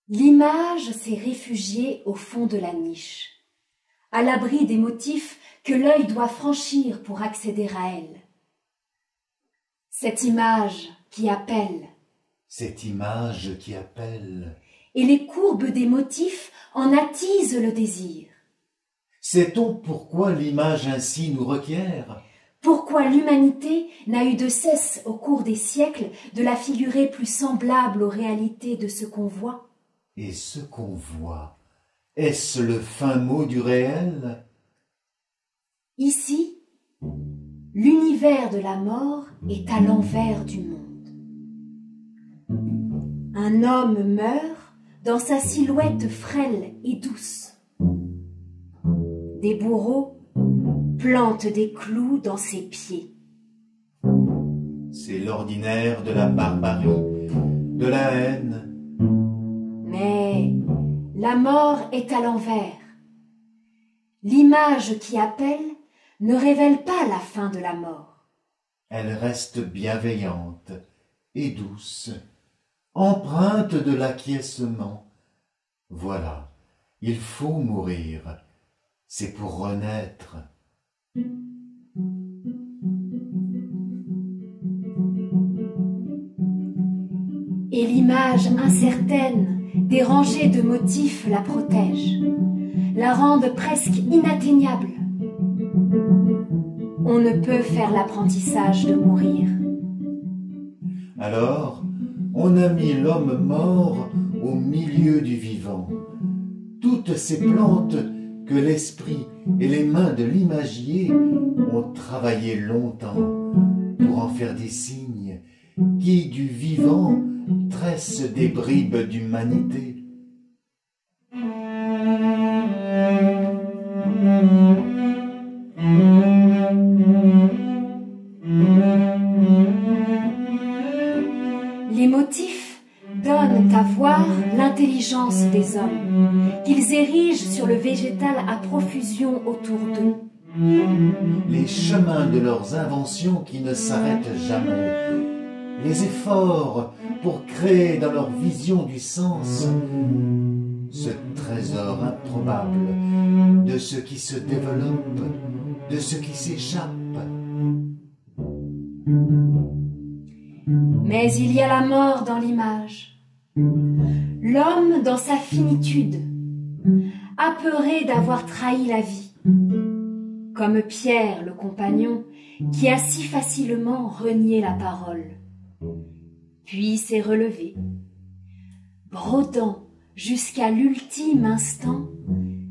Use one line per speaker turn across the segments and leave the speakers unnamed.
L'image s'est réfugiée au fond de la niche, à l'abri des motifs que l'œil doit franchir pour accéder à elle. Cette image qui appelle.
Cette image qui appelle.
Et les courbes des motifs en attisent le désir.
Sait-on pourquoi l'image ainsi nous requiert?
Pourquoi l'humanité n'a eu de cesse au cours des siècles de la figurer plus semblable aux réalités de ce qu'on voit?
Et ce qu'on voit, est-ce le fin mot du réel?
Ici, l'univers de la mort est à l'envers du monde. Un homme meurt dans sa silhouette frêle et douce. Des bourreaux plantent des clous dans ses pieds.
C'est l'ordinaire de la barbarie, de la haine.
Mais la mort est à l'envers. L'image qui appelle ne révèle pas la fin de la mort.
Elle reste bienveillante et douce, empreinte de l'acquiescement. Voilà, il faut mourir, c'est pour renaître.
Et l'image incertaine des rangées de motifs la protège, la rendent presque inatteignable. On ne peut faire l'apprentissage de mourir.
Alors, on a mis l'homme mort au milieu du vivant. Toutes ces plantes que l'esprit et les mains de l'imagier ont travaillé longtemps pour en faire des signes qui, du vivant, tressent des bribes d'humanité.
Les motifs donnent à voir l'intelligence des hommes, qu'ils érigent sur le végétal à profusion autour d'eux.
Les chemins de leurs inventions qui ne s'arrêtent jamais, les efforts pour créer dans leur vision du sens ce trésor improbable de ce qui se développe, de ce qui s'échappe.
Mais il y a la mort dans l'image, l'homme dans sa finitude, apeuré d'avoir trahi la vie, comme Pierre le compagnon qui a si facilement renié la parole, puis s'est relevé, brodant jusqu'à l'ultime instant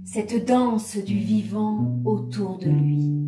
cette danse du vivant autour de lui.